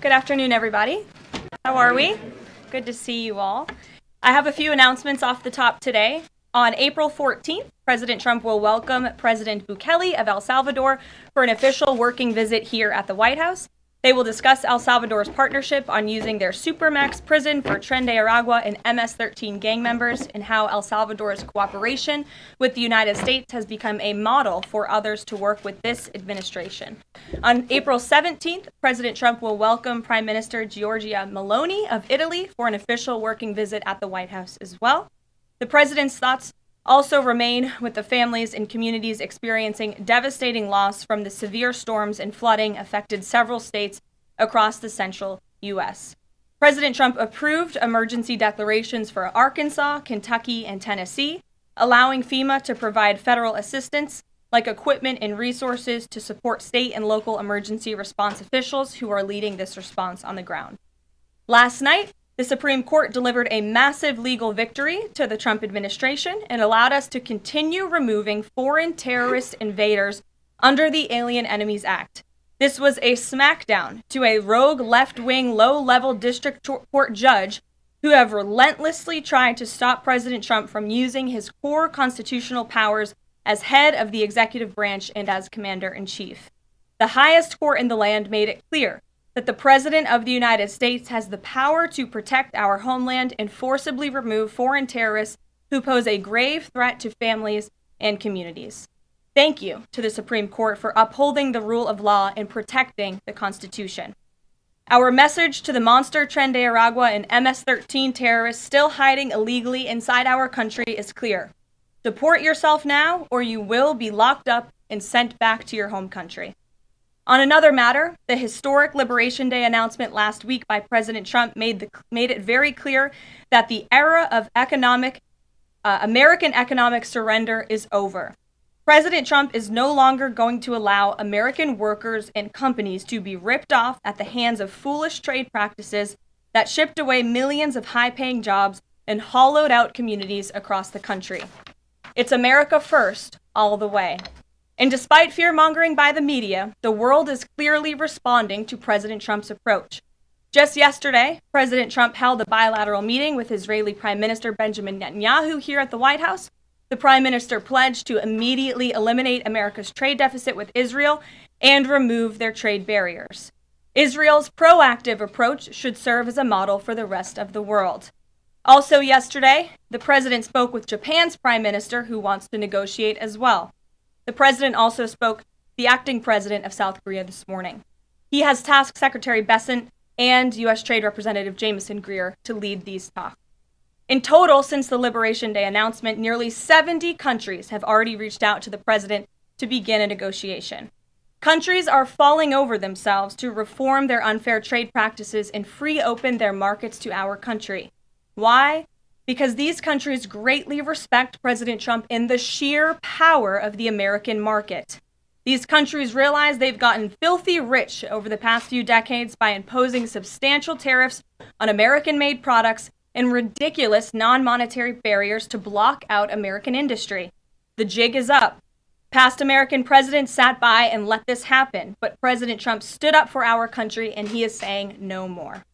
Good afternoon, everybody. How are we? Good to see you all. I have a few announcements off the top today. On April 14th, President Trump will welcome President Bukele of El Salvador for an official working visit here at the White House. They will discuss El Salvador's partnership on using their Supermax prison for Tren de Aragua and MS-13 gang members, and how El Salvador's cooperation with the United States has become a model for others to work with this administration. On April 17th, President Trump will welcome Prime Minister Giorgia Meloni of Italy for an official working visit at the White House as well. The president's thoughts also remain with the families and communities experiencing devastating loss from the severe storms and flooding affected several states across the central U.S. President Trump approved emergency declarations for Arkansas, Kentucky, and Tennessee, allowing FEMA to provide federal assistance like equipment and resources to support state and local emergency response officials who are leading this response on the ground. Last night, the Supreme Court delivered a massive legal victory to the Trump administration and allowed us to continue removing foreign terrorist invaders under the Alien Enemies Act. This was a smackdown to a rogue left-wing, low-level district court judge who have relentlessly tried to stop President Trump from using his core constitutional powers as head of the executive branch and as commander-in-chief. The highest court in the land made it clear that the President of the United States has the power to protect our homeland and forcibly remove foreign terrorists who pose a grave threat to families and communities. Thank you to the Supreme Court for upholding the rule of law and protecting the Constitution. Our message to the monster Tren de Aragua and MS-13 terrorists still hiding illegally inside our country is clear. Support yourself now, or you will be locked up and sent back to your home country. On another matter, the historic Liberation Day announcement last week by President Trump made it very clear that the era of American economic surrender is over. President Trump is no longer going to allow American workers and companies to be ripped off at the hands of foolish trade practices that shipped away millions of high-paying jobs and hollowed out communities across the country. It's America first, all the way. And despite fear-mongering by the media, the world is clearly responding to President Trump's approach. Just yesterday, President Trump held a bilateral meeting with Israeli Prime Minister Benjamin Netanyahu here at the White House. The Prime Minister pledged to immediately eliminate America's trade deficit with Israel and remove their trade barriers. Israel's proactive approach should serve as a model for the rest of the world. Also yesterday, the President spoke with Japan's Prime Minister, who wants to negotiate as well. The President also spoke to the acting President of South Korea this morning. He has tasked Secretary Bessent and U.S. Trade Representative Jameson Greer to lead these talks. In total, since the Liberation Day announcement, nearly 70 countries have already reached out to the President to begin a negotiation. Countries are falling over themselves to reform their unfair trade practices and free open their markets to our country. Why? Because these countries greatly respect President Trump in the sheer power of the American market. These countries realize they've gotten filthy rich over the past few decades by imposing substantial tariffs on American-made products and ridiculous non-monetary barriers to block out American industry. The jig is up. Past American presidents sat by and let this happen, but President Trump stood up for our country, and he is saying no more.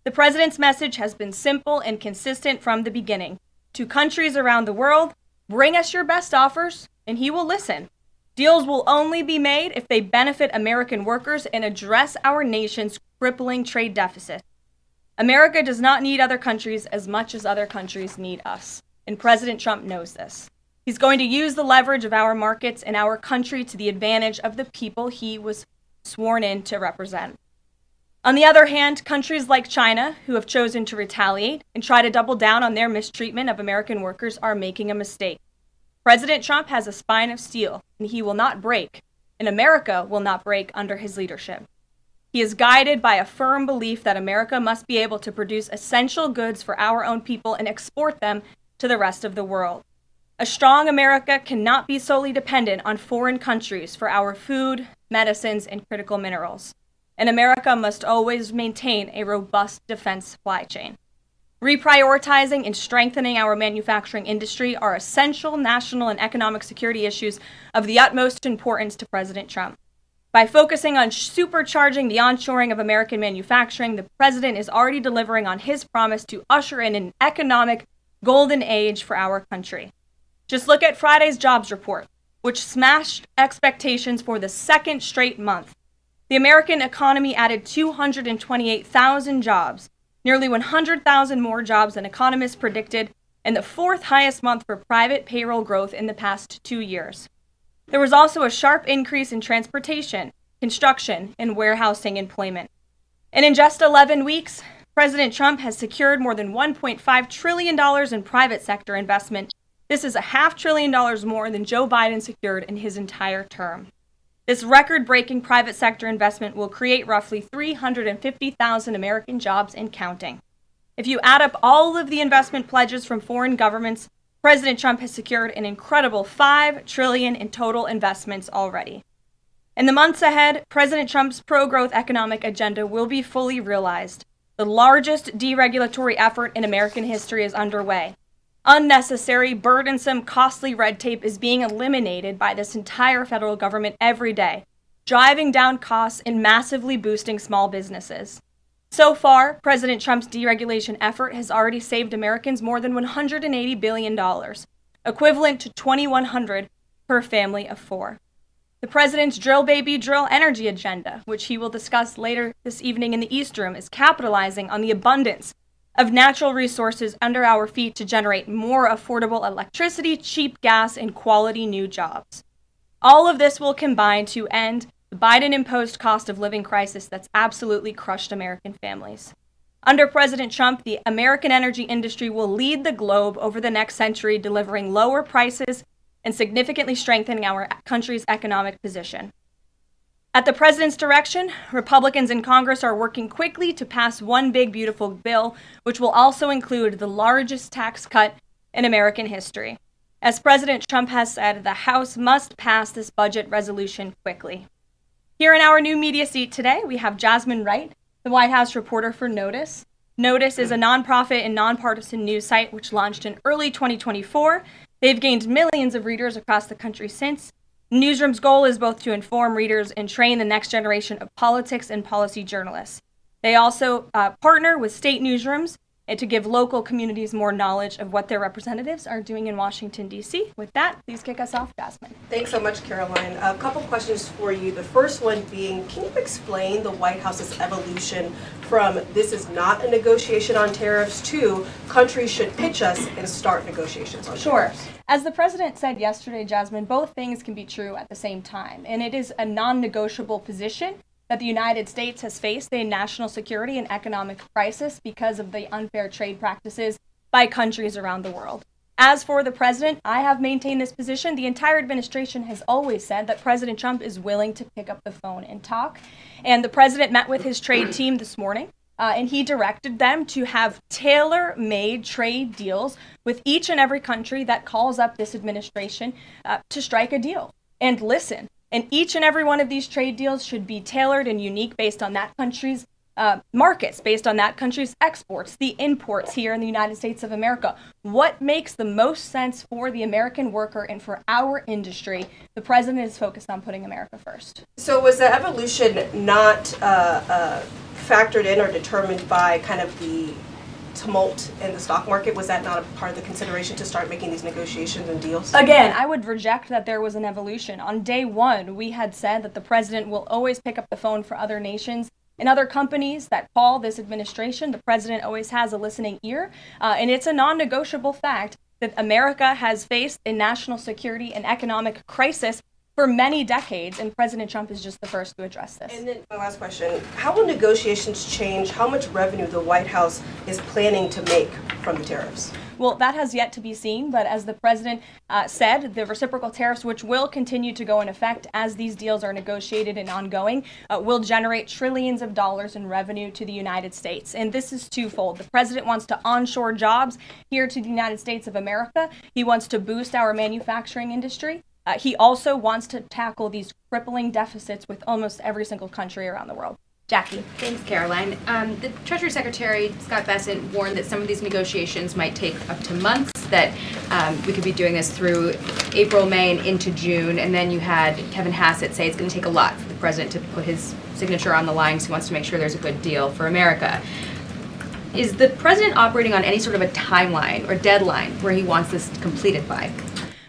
The president's message has been simple and consistent from the beginning. To countries around the world, bring us your best offers, and he will listen. Deals will only be made if they benefit American workers and address our nation's crippling trade deficit. America does not need other countries as much as other countries need us, and President Trump knows this. He's going to use the leverage of our markets and our country to the advantage of the people he was sworn in to represent. On the other hand, countries like China, who have chosen to retaliate and try to double down on their mistreatment of American workers, are making a mistake. President Trump has a spine of steel, and he will not break, and America will not break under his leadership. He is guided by a firm belief that America must be able to produce essential goods for our own people and export them to the rest of the world. A strong America cannot be solely dependent on foreign countries for our food, medicines, and critical minerals. And America must always maintain a robust defense supply chain. Reprioritizing and strengthening our manufacturing industry are essential national and economic security issues of the utmost importance to President Trump. By focusing on supercharging the onshoring of American manufacturing, the president is already delivering on his promise to usher in an economic golden age for our country. Just look at Friday's jobs report, which smashed expectations for the second straight month. The American economy added 228,000 jobs, nearly 100,000 more jobs than economists predicted, and the fourth highest month for private payroll growth in the past 2 years. There was also a sharp increase in transportation, construction, and warehousing employment. And in just 11 weeks, President Trump has secured more than $1.5 trillion in private sector investment. This is $500 billion more than Joe Biden secured in his entire term. This record-breaking private sector investment will create roughly 350,000 American jobs and counting. If you add up all of the investment pledges from foreign governments, President Trump has secured an incredible $5 trillion in total investments already. In the months ahead, President Trump's pro-growth economic agenda will be fully realized. The largest deregulatory effort in American history is underway. Unnecessary, burdensome, costly red tape is being eliminated by this entire federal government every day, driving down costs and massively boosting small businesses. So far, President Trump's deregulation effort has already saved Americans more than $180 billion, equivalent to $2,100 per family of 4. The president's drill baby drill energy agenda, which he will discuss later this evening in the East Room, is capitalizing on the abundance of natural resources under our feet to generate more affordable electricity, cheap gas, and quality new jobs. All of this will combine to end the Biden-imposed cost of living crisis that's absolutely crushed American families. Under President Trump, the American energy industry will lead the globe over the next century, delivering lower prices and significantly strengthening our country's economic position. At the president's direction, Republicans in Congress are working quickly to pass one big, beautiful bill, which will also include the largest tax cut in American history. As President Trump has said, the House must pass this budget resolution quickly. Here in our new media seat today, we have Jasmine Wright, the White House reporter for Notice. Notice is a nonprofit and nonpartisan news site which launched in early 2024. They've gained millions of readers across the country since. Newsroom's goal is both to inform readers and train the next generation of politics and policy journalists. They also partner with state newsrooms and to give local communities more knowledge of what their representatives are doing in Washington, D.C. With that, please kick us off, Jasmine. Thanks so much, Caroline. A couple questions for you. The first one being, can you explain the White House's evolution from this is not a negotiation on tariffs to countries should pitch us and start negotiations on tariffs? As the president said yesterday, Jasmine, both things can be true at the same time, and it is a non-negotiable position that the United States has faced a national security and economic crisis because of the unfair trade practices by countries around the world. As for the president, I have maintained this position. The entire administration has always said that President Trump is willing to pick up the phone and talk. And the president met with his trade team this morning, and he directed them to have tailor-made trade deals with each and every country that calls up this administration to strike a deal. And listen, and each and every one of these trade deals should be tailored and unique based on that country's markets, based on that country's exports, the imports here in the United States of America. What makes the most sense for the American worker and for our industry? The president is focused on putting America first. So was the evolution not factored in or determined by kind of the tumult in the stock market? Was that not a part of the consideration to start making these negotiations and deals? Again, I would reject that there was an evolution. On day one, we had said that the president will always pick up the phone for other nations and other companies that call this administration. The president always has a listening ear, and it's a non-negotiable fact that America has faced a national security and economic crisis for many decades, and President Trump is just the first to address this. And then my last question, how will negotiations change how much revenue the White House is planning to make from the tariffs? Well, that has yet to be seen, but as the president said, the reciprocal tariffs, which will continue to go in effect as these deals are negotiated and ongoing, will generate trillions of dollars in revenue to the United States. And this is twofold. The president wants to onshore jobs here to the United States of America. He wants to boost our manufacturing industry. He also wants to tackle these crippling deficits with almost every single country around the world. Jackie. Thanks, Caroline. The Treasury Secretary, Scott Bessent, warned that some of these negotiations might take up to months, that we could be doing this through April, May, and into June. And then you had Kevin Hassett say it's going to take a lot for the president to put his signature on the line because he wants to make sure there's a good deal for America. Is the president operating on any sort of a timeline or deadline where he wants this completed by?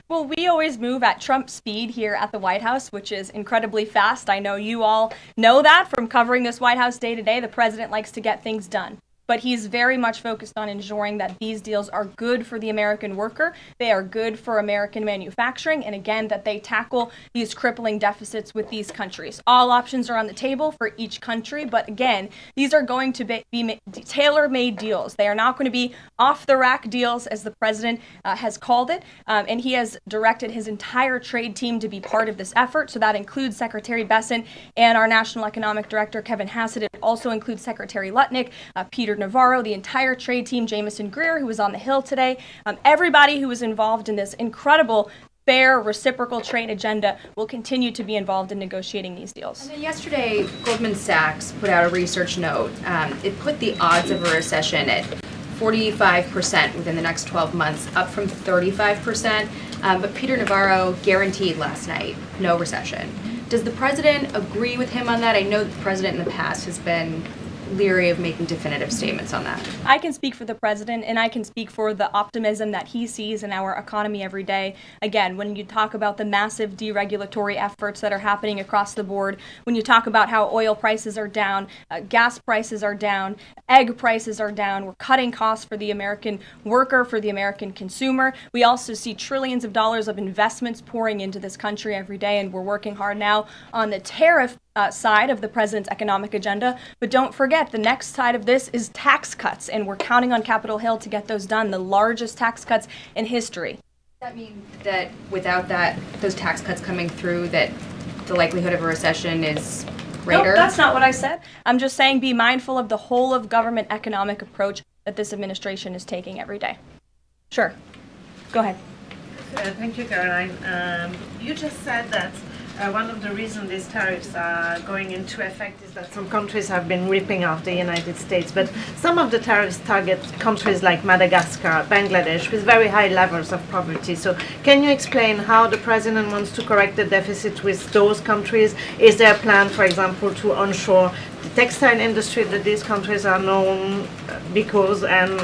Well, we always move at Trump speed here at the White House, which is incredibly fast. I know you all know that from covering this White House day to day. The president likes to get things done. But he's very much focused on ensuring that these deals are good for the American worker, they are good for American manufacturing, and again, that they tackle these crippling deficits with these countries. All options are on the table for each country, but again, these are going to be tailor-made deals. They are not going to be off-the-rack deals, as the president has called it, and he has directed his entire trade team to be part of this effort, so that includes Secretary Bessent and our National Economic Director, Kevin Hassett. It also includes Secretary Lutnick, Peter Navarro, the entire trade team, Jameson Greer, who was on the Hill today. Everybody who was involved in this incredible, fair, reciprocal trade agenda will continue to be involved in negotiating these deals. And then yesterday, Goldman Sachs put out a research note. It put the odds of a recession at 45% within the next 12 months, up from 35%. But Peter Navarro guaranteed last night no recession. Does the president agree with him on that? I know that the president in the past has been leery of making definitive statements on that. I can speak for the president, and I can speak for the optimism that he sees in our economy every day. Again, when you talk about the massive deregulatory efforts that are happening across the board, when you talk about how oil prices are down, gas prices are down, egg prices are down, we're cutting costs for the American worker, for the American consumer. We also see trillions of dollars of investments pouring into this country every day, and we're working hard now on the tariff side of the president's economic agenda. But don't forget, the next side of this is tax cuts, and we're counting on Capitol Hill to get those done, the largest tax cuts in history. Does that mean that without those tax cuts coming through, that the likelihood of a recession is greater? No, that's not what I said. I'm just saying be mindful of the whole of government economic approach that this administration is taking every day. Sure. Go ahead. Thank you, Caroline. You just said that one of the reasons these tariffs are going into effect is that some countries have been ripping off the United States, but some of the tariffs target countries like Madagascar, Bangladesh, with very high levels of poverty. So can you explain how the president wants to correct the deficit with those countries? Is there a plan, for example, to onshore the textile industry that these countries are known because, and,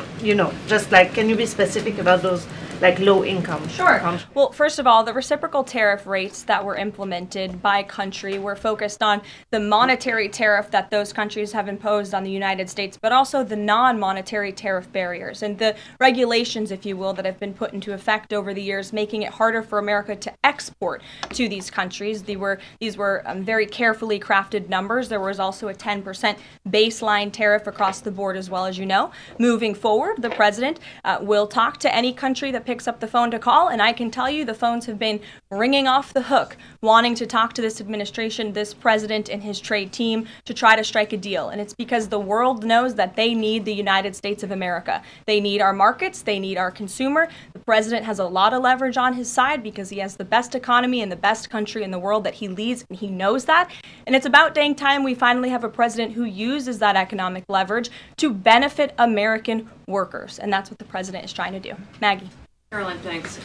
just like, can you be specific about those like low income? Sure. Well, first of all, the reciprocal tariff rates that were implemented by country were focused on the monetary tariff that those countries have imposed on the United States, but also the non-monetary tariff barriers and the regulations, if you will, that have been put into effect over the years, making it harder for America to export to these countries. These were very carefully crafted numbers. There was also a 10% baseline tariff across the board, as well, as you know. Moving forward, the president will talk to any country that picks up the phone to call, and I can tell you the phones have been ringing off the hook, wanting to talk to this administration, this president, and his trade team to try to strike a deal. And it's because the world knows that they need the United States of America. They need our markets. They need our consumer. The president has a lot of leverage on his side because he has the best economy and the best country in the world that he leads, and he knows that. And it's about dang time we finally have a president who uses that economic leverage to benefit American workers. And that's what the president is trying to do. Maggie. Caroline, thanks.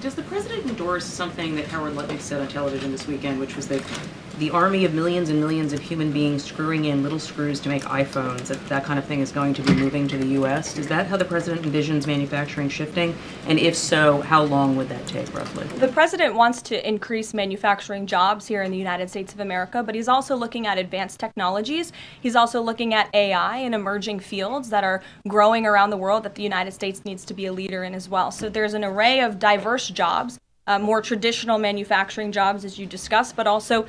Does the president endorse something that Howard Lutnick said on television this weekend, which was that the army of millions and millions of human beings screwing in little screws to make iPhones, that kind of thing is going to be moving to the U.S.? Is that how the president envisions manufacturing shifting? And if so, how long would that take, roughly? The president wants to increase manufacturing jobs here in the United States of America, but he's also looking at advanced technologies. He's also looking at AI and emerging fields that are growing around the world that the United States needs to be a leader in as well. So there's an array of diverse jobs. More traditional manufacturing jobs, as you discussed, but also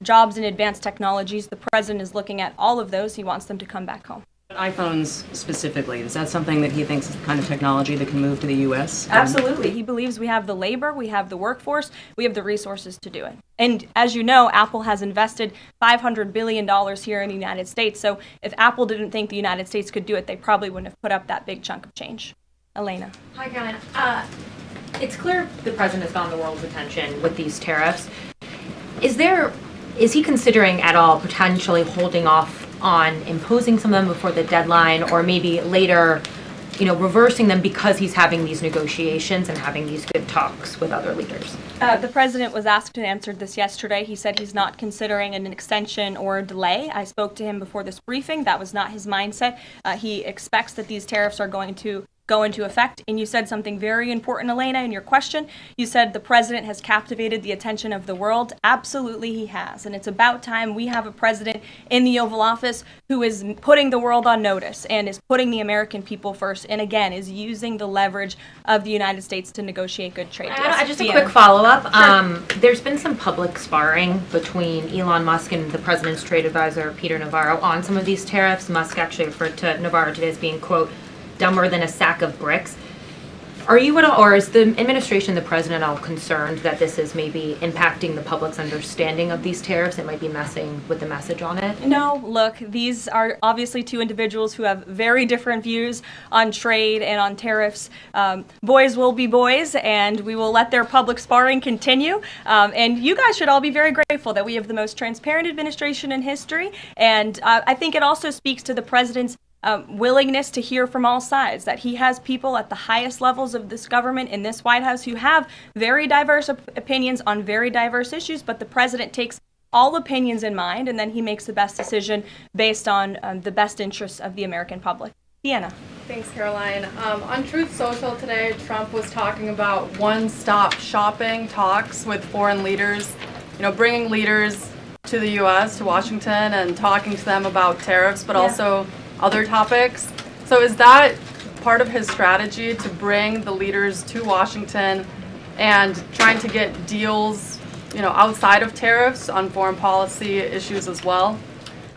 jobs in advanced technologies. The president is looking at all of those. He wants them to come back home. iPhones specifically, is that something that he thinks is the kind of technology that can move to the U.S.? Absolutely. He believes we have the labor, we have the workforce, we have the resources to do it. And as you know, Apple has invested $500 billion here in the United States. So if Apple didn't think the United States could do it, they probably wouldn't have put up that big chunk of change. Elena. Hi, Caroline. It's clear the president has gotten the world's attention with these tariffs. Is he considering at all potentially holding off on imposing some of them before the deadline, or maybe later reversing them because he's having these negotiations and having these good talks with other leaders? The president was asked and answered this yesterday. He said he's not considering an extension or a delay. I spoke to him before this briefing. That was not his mindset. He expects that these tariffs are going to go into effect. And you said something very important, Elena, in your question. You said the president has captivated the attention of the world. Absolutely he has. And it's about time we have a president in the Oval Office who is putting the world on notice and is putting the American people first, and again, is using the leverage of the United States to negotiate good trade deals. Just a quick follow-up. Sure. There's been some public sparring between Elon Musk and the president's trade advisor, Peter Navarro, on some of these tariffs. Musk actually referred to Navarro today as being, quote, dumber than a sack of bricks. Are you at all, or is the administration, the president, all concerned that this is maybe impacting the public's understanding of these tariffs? It might be messing with the message on it? No, look, these are obviously two individuals who have very different views on trade and on tariffs. Boys will be boys, and we will let their public sparring continue. And you guys should all be very grateful that we have the most transparent administration in history. And I think it also speaks to the president's willingness to hear from all sides, that he has people at the highest levels of this government in this White House who have very diverse opinions on very diverse issues, but the president takes all opinions in mind, and then he makes the best decision based on the best interests of the American public. Deanna. Thanks, Caroline. On Truth Social today, Trump was talking about one-stop shopping talks with foreign leaders, bringing leaders to the U.S., to Washington, and talking to them about tariffs, but also other topics. So is that part of his strategy to bring the leaders to Washington and trying to get deals, outside of tariffs on foreign policy issues as well?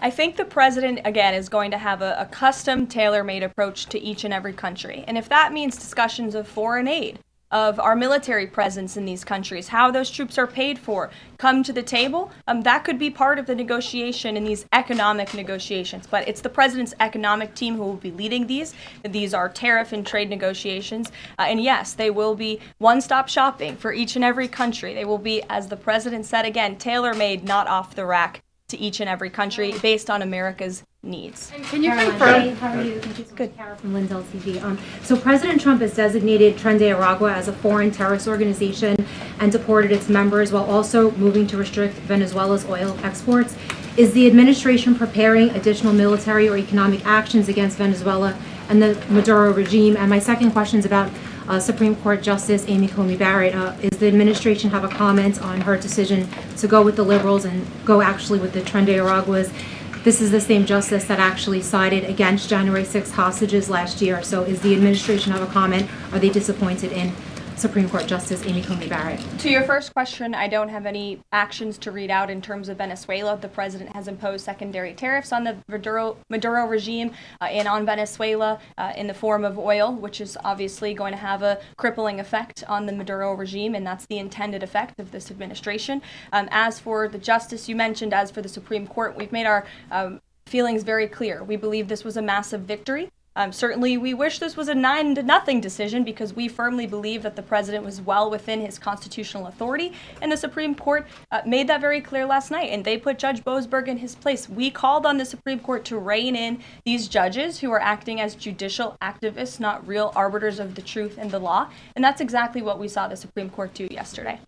I think the president, again, is going to have a custom, tailor-made approach to each and every country. And if that means discussions of foreign aid, of our military presence in these countries, how those troops are paid for, come to the table, that could be part of the negotiation in these economic negotiations. But it's the president's economic team who will be leading these. These are tariff and trade negotiations. And yes, they will be one-stop shopping for each and every country. They will be, as the president said again, tailor-made, not off the rack, to each and every country based on America's needs. And can you Caroline, confirm? How are you? Thank you so much, Carol from Lindsay TV. So President Trump has designated Tren de Aragua as a foreign terrorist organization and deported its members while also moving to restrict Venezuela's oil exports. Is the administration preparing additional military or economic actions against Venezuela and the Maduro regime? And my second question is about Supreme Court Justice Amy Coney Barrett. Is the administration have a comment on her decision to go with the liberals and go actually with the Tren de Araguas? This is the same justice that actually sided against January 6th hostages last year. So is the administration have a comment? Are they disappointed in Supreme Court Justice Amy Coney Barrett? To your first question, I don't have any actions to read out in terms of Venezuela. The president has imposed secondary tariffs on the Maduro regime and on Venezuela in the form of oil, which is obviously going to have a crippling effect on the Maduro regime, and that's the intended effect of this administration. As for the justice you mentioned, as for the Supreme Court, we've made our feelings very clear. We believe this was a massive victory. Certainly, we wish this was a 9-0 decision because we firmly believe that the president was well within his constitutional authority, and the Supreme Court made that very clear last night, and they put Judge Boasberg in his place. We called on the Supreme Court to rein in these judges who are acting as judicial activists, not real arbiters of the truth and the law, and that's exactly what we saw the Supreme Court do yesterday.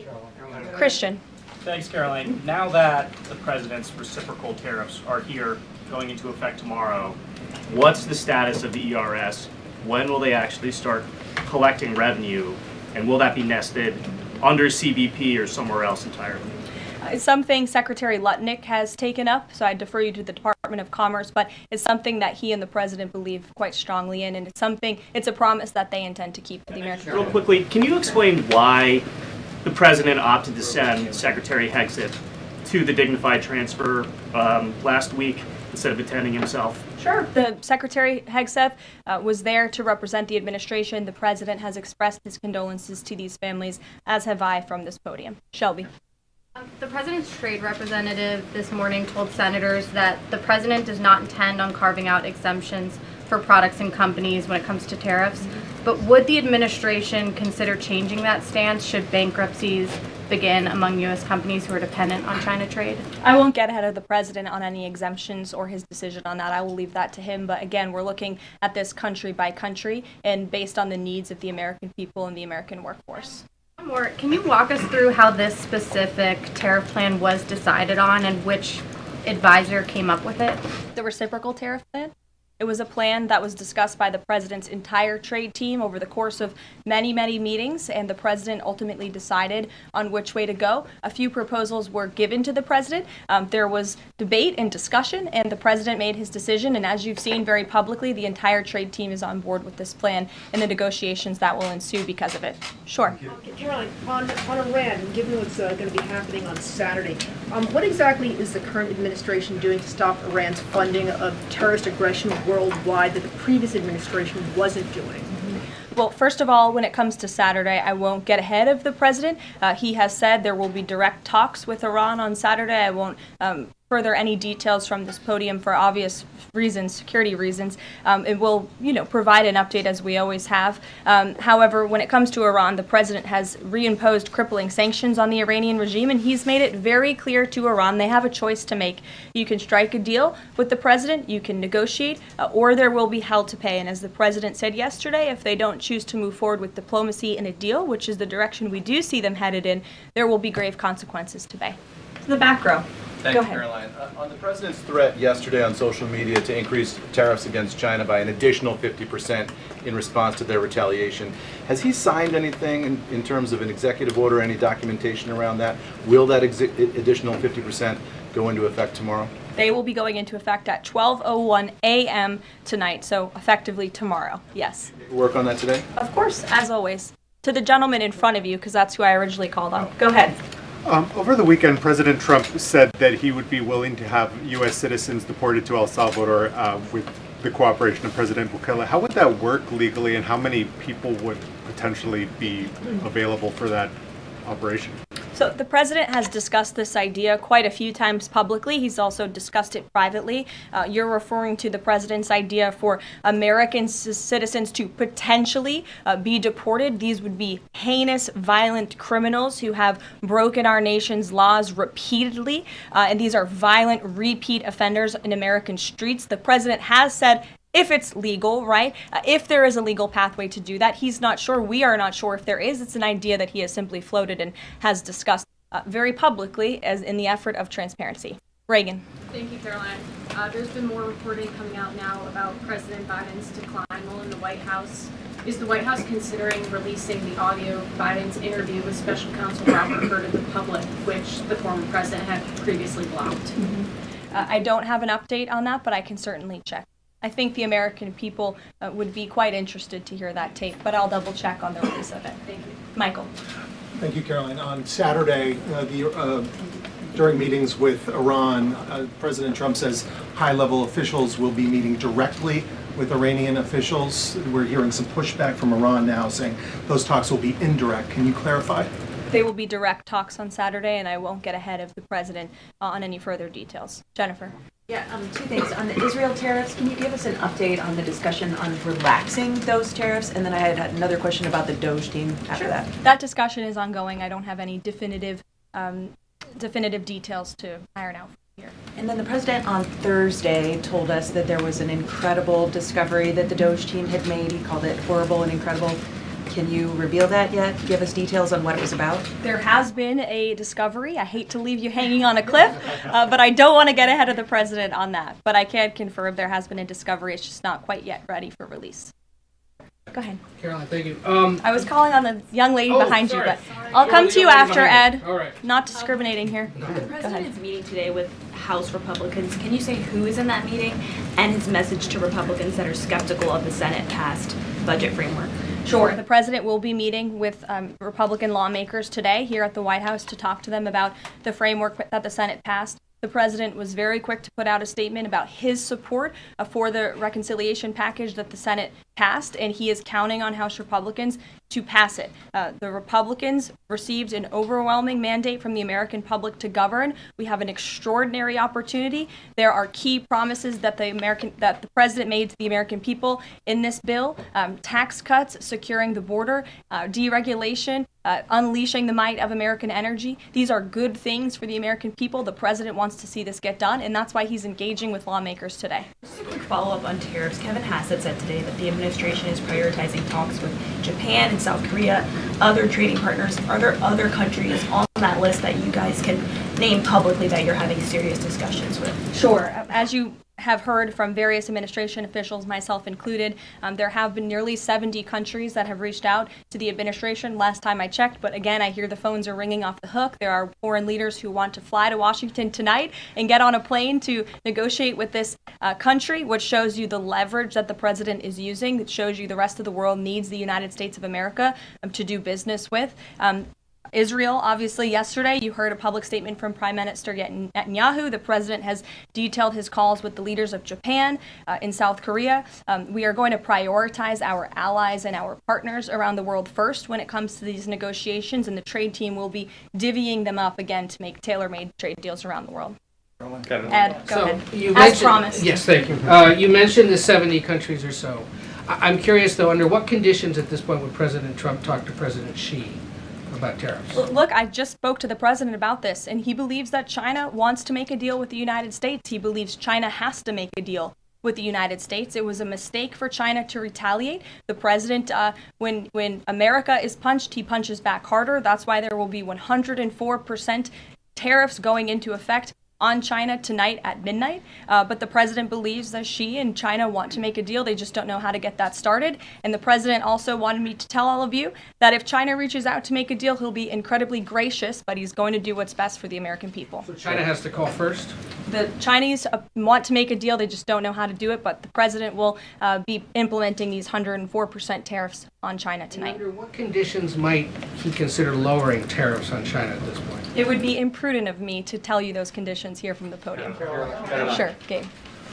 Christian. Thanks, Caroline. Now that the president's reciprocal tariffs are here, going into effect tomorrow, what's the status of the ERS? When will they actually start collecting revenue? And will that be nested under CBP or somewhere else entirely? It's something Secretary Lutnick has taken up, so I defer you to the Department of Commerce, but it's something that he and the president believe quite strongly in, and it's a promise that they intend to keep for the American people. Real quickly, can you explain why the president opted to send Secretary Hegseth to the dignified transfer last week instead of attending himself? Sure. The Secretary Hegseth was there to represent the administration. The president has expressed his condolences to these families, as have I from this podium. Shelby. The president's trade representative this morning told senators that the president does not intend on carving out exemptions for products and companies when it comes to tariffs. But would the administration consider changing that stance should bankruptcies begin among U.S. companies who are dependent on China trade? I won't get ahead of the president on any exemptions or his decision on that. I will leave that to him. But again, we're looking at this country by country and based on the needs of the American people and the American workforce. One more, can you walk us through how this specific tariff plan was decided on and which advisor came up with it? The reciprocal tariff plan. It was a plan that was discussed by the president's entire trade team over the course of many, many meetings, and the president ultimately decided on which way to go. A few proposals were given to the president. There was debate and discussion, and the president made his decision. And as you've seen very publicly, the entire trade team is on board with this plan and the negotiations that will ensue because of it. Sure. Caroline, on Iran, and given what's going to be happening on Saturday, what exactly is the current administration doing to stop Iran's funding of terrorist aggression worldwide that the previous administration wasn't doing? Well, first of all, when it comes to Saturday, I won't get ahead of the president. He has said there will be direct talks with Iran on Saturday. I won't further any details from this podium for obvious reasons, security reasons. It will, provide an update as we always have. However, when it comes to Iran, the president has reimposed crippling sanctions on the Iranian regime, and he's made it very clear to Iran they have a choice to make. You can strike a deal with the president, you can negotiate, or there will be hell to pay. And as the president said yesterday, if they don't choose to move forward with diplomacy and a deal, which is the direction we do see them headed in, there will be grave consequences to pay. The back row. Thank you, Caroline. On the president's threat yesterday on social media to increase tariffs against China by an additional 50% in response to their retaliation, has he signed anything in terms of an executive order, any documentation around that? Will that additional 50% go into effect tomorrow? They will be going into effect at 12:01 a.m. tonight, so effectively tomorrow, yes. Work on that today? Of course, as always. To the gentleman in front of you, because that's who I originally called on. Go ahead. Over the weekend, President Trump said that he would be willing to have U.S. citizens deported to El Salvador with the cooperation of President Bukele. How would that work legally, and how many people would potentially be available for that operation? So the president has discussed this idea quite a few times publicly. He's also discussed it privately. You're referring to the president's idea for American citizens to potentially be deported. These would be heinous, violent criminals who have broken our nation's laws repeatedly. And these are violent, repeat offenders in American streets. The president has said, if it's legal, right? If there is a legal pathway to do that, he's not sure. We are not sure if there is. It's an idea that he has simply floated and has discussed very publicly as in the effort of transparency. Reagan. Thank you, Caroline. There's been more reporting coming out now about President Biden's decline while in the White House. Is the White House considering releasing the audio of Biden's interview with Special Counsel Robert Hur to the public, which the former president had previously blocked? I don't have an update on that, but I can certainly check. I think the American people would be quite interested to hear that tape, but I'll double check on the release of it. Thank you. Michael. Thank you, Caroline. On Saturday, during meetings with Iran, President Trump says high-level officials will be meeting directly with Iranian officials. We're hearing some pushback from Iran now saying those talks will be indirect. Can you clarify? They will be direct talks on Saturday, and I won't get ahead of the president on any further details. Jennifer. Yeah, two things. On the Israel tariffs, can you give us an update on the discussion on relaxing those tariffs? And then I had another question about the Doge team after that. That discussion is ongoing. I don't have any definitive details to iron out here. And then the president on Thursday told us that there was an incredible discovery that the Doge team had made. He called it horrible and incredible. Can you reveal that yet? Give us details on what it was about? There has been a discovery. I hate to leave you hanging on a cliff, but I don't want to get ahead of the president on that. But I can confirm there has been a discovery. It's just not quite yet ready for release. Go ahead. Caroline, thank you. I was calling on the young lady behind you, but I'll come to you after, Ed. All right. Not discriminating here. The president's meeting today with House Republicans. Can you say who is in that meeting and his message to Republicans that are skeptical of the Senate-passed budget framework? Sure. The president will be meeting with Republican lawmakers today here at the White House to talk to them about the framework that the Senate passed. The president was very quick to put out a statement about his support for the reconciliation package that the Senate passed, and he is counting on House Republicans to pass it. The Republicans received an overwhelming mandate from the American public to govern. We have an extraordinary opportunity. There are key promises that the president made to the American people in this bill: tax cuts, securing the border, deregulation, unleashing the might of American energy. These are good things for the American people. The president wants to see this get done, and that's why he's engaging with lawmakers today. Just a quick follow-up on tariffs. Kevin Hassett said today that the administration is prioritizing talks with Japan and South Korea, other trading partners. Are there other countries on that list that you guys can name publicly that you're having serious discussions with? Sure. As you have heard from various administration officials, myself included, there have been nearly 70 countries that have reached out to the administration last time I checked, but again, I hear the phones are ringing off the hook. There are foreign leaders who want to fly to Washington tonight and get on a plane to negotiate with this country, which shows you the leverage that the president is using. It shows you the rest of the world needs the United States of America to do business with. Israel, obviously, yesterday, you heard a public statement from Prime Minister Netanyahu. The president has detailed his calls with the leaders of Japan, in South Korea. We are going to prioritize our allies and our partners around the world first when it comes to these negotiations, and the trade team will be divvying them up again to make tailor-made trade deals around the world. Ed, go ahead. As promised. Yes, thank you. You mentioned the 70 countries or so. I'm curious, though, under what conditions at this point would President Trump talk to President Xi about tariffs? Look, I just spoke to the president about this, and he believes that China wants to make a deal with the United States. He believes China has to make a deal with the United States. It was a mistake for China to retaliate. The president, when America is punched, he punches back harder. That's why there will be 104% tariffs going into effect on China tonight at midnight. But the president believes that Xi and China want to make a deal. They just don't know how to get that started. And the president also wanted me to tell all of you that if China reaches out to make a deal, he'll be incredibly gracious, but he's going to do what's best for the American people. So China has to call first? The Chinese want to make a deal. They just don't know how to do it. But the president will be implementing these 104% tariffs on China tonight. Under what conditions might he consider lowering tariffs on China at this point? It would be imprudent of me to tell you those conditions here from the podium. Sure, Gabe.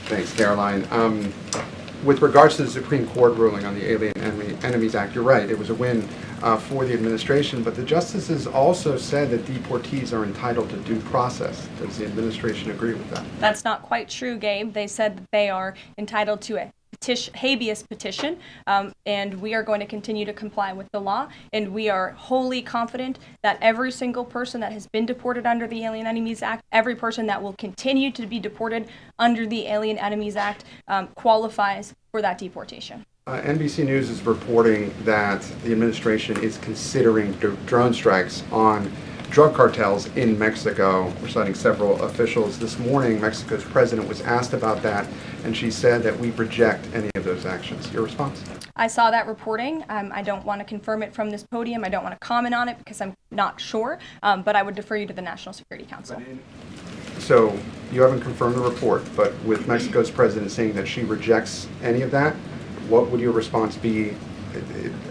Thanks, Caroline. With regards to the Supreme Court ruling on the Alien Enemies Act, you're right, it was a win for the administration, but the justices also said that deportees are entitled to due process. Does the administration agree with that? That's not quite true, Gabe. They said that they are entitled to a habeas petition, and we are going to continue to comply with the law, and we are wholly confident that every single person that has been deported under the Alien Enemies Act, every person that will continue to be deported under the Alien Enemies Act qualifies for that deportation. NBC News is reporting that the administration is considering drone strikes on drug cartels in Mexico. We're citing several officials. This morning, Mexico's president was asked about that, and she said that we reject any of those actions. Your response? I saw that reporting. I don't want to confirm it from this podium. I don't want to comment on it because I'm not sure, but I would defer you to the National Security Council. So you haven't confirmed the report, but with Mexico's president saying that she rejects any of that, what would your response be?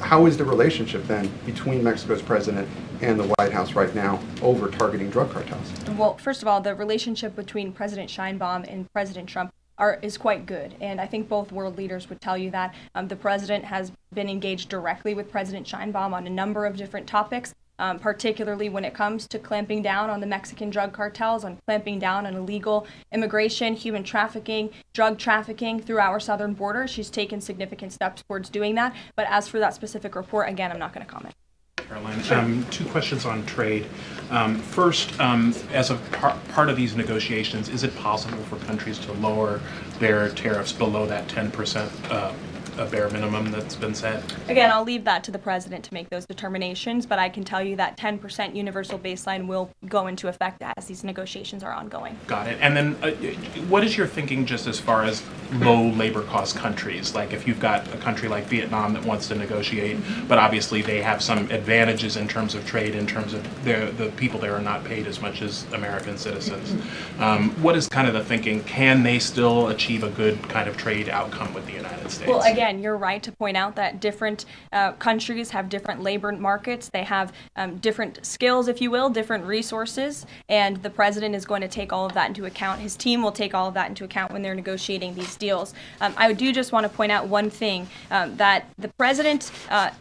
How is the relationship then between Mexico's president and the White House right now over targeting drug cartels? Well, first of all, the relationship between President Sheinbaum and President Trump is quite good, and I think both world leaders would tell you that. The president has been engaged directly with President Sheinbaum on a number of different topics, particularly when it comes to clamping down on the Mexican drug cartels, on clamping down on illegal immigration, human trafficking, drug trafficking through our southern border. She's taken significant steps towards doing that, but as for that specific report, again, I'm not going to comment. Caroline, two questions on trade. First, as a part of these negotiations, is it possible for countries to lower their tariffs below that 10% bare minimum that's been set? Again, I'll leave that to the president to make those determinations, but I can tell you that 10% universal baseline will go into effect as these negotiations are ongoing. Got it. And then what is your thinking just as far as low labor cost countries? Like if you've got a country like Vietnam that wants to negotiate, but obviously they have some advantages in terms of trade, in terms of the people there are not paid as much as American citizens. What is kind of the thinking? Can they still achieve a good kind of trade outcome with the United States? Well, again, you're right to point out that different countries have different labor markets. They have different skills, if you will, different resources, and the president is going to take all of that into account. His team will take all of that into account when they're negotiating these deals. I do just want to point out one thing, that the president,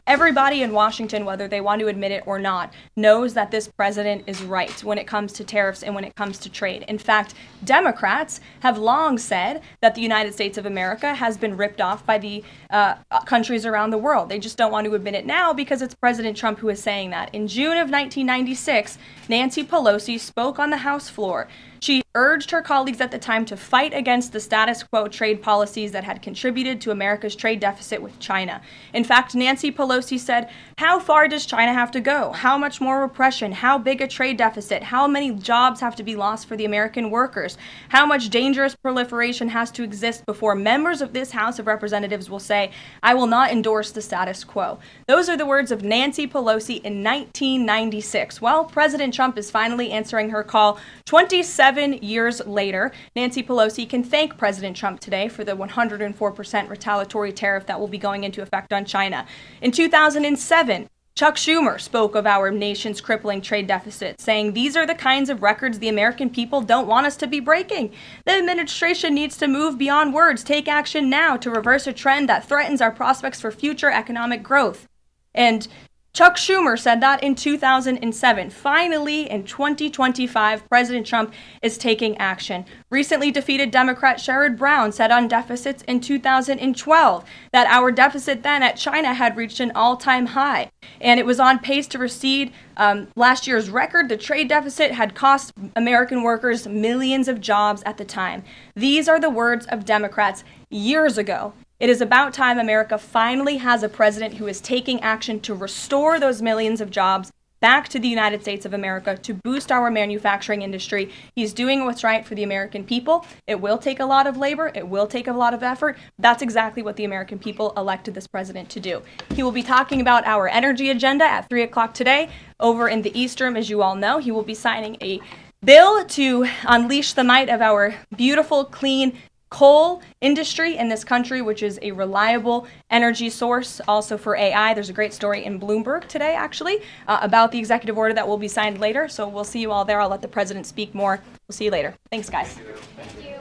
everybody in Washington, whether they want to admit it or not, knows that this president is right when it comes to tariffs and when it comes to trade. In fact, Democrats have long said that the United States of America has been ripped off by the countries around the world. They just don't want to admit it now because it's President Trump who is saying that. In June of 1996, Nancy Pelosi spoke on the House floor. She urged her colleagues at the time to fight against the status quo trade policies that had contributed to America's trade deficit with China. In fact, Nancy Pelosi said, "How far does China have to go? How much more repression? How big a trade deficit? How many jobs have to be lost for the American workers? How much dangerous proliferation has to exist before members of this House of Representatives will say, I will not endorse the status quo?" Those are the words of Nancy Pelosi in 1996. Well, President Trump is finally answering her call 27 years later. Nancy Pelosi can thank President Trump today for the 104% retaliatory tariff that will be going into effect on China. In 2007, Chuck Schumer spoke of our nation's crippling trade deficit, saying these are the kinds of records the American people don't want us to be breaking. The administration needs to move beyond words, take action now to reverse a trend that threatens our prospects for future economic growth. And Chuck Schumer said that in 2007. Finally, in 2025, President Trump is taking action. Recently defeated Democrat Sherrod Brown said on deficits in 2012 that our deficit then at China had reached an all-time high, and it was on pace to recede last year's record. The trade deficit had cost American workers millions of jobs at the time. These are the words of Democrats years ago. It is about time America finally has a president who is taking action to restore those millions of jobs back to the United States of America, to boost our manufacturing industry. He's doing what's right for the American people. It will take a lot of labor. It will take a lot of effort. That's exactly what the American people elected this president to do. He will be talking about our energy agenda at 3 o'clock today over in the East Room, as you all know. He will be signing a bill to unleash the might of our beautiful, clean coal industry in this country, which is a reliable energy source also for AI. There's a great story in Bloomberg today, actually, about the executive order that will be signed later. So we'll see you all there. I'll let the president speak more. We'll see you later. Thanks, guys. Thank you.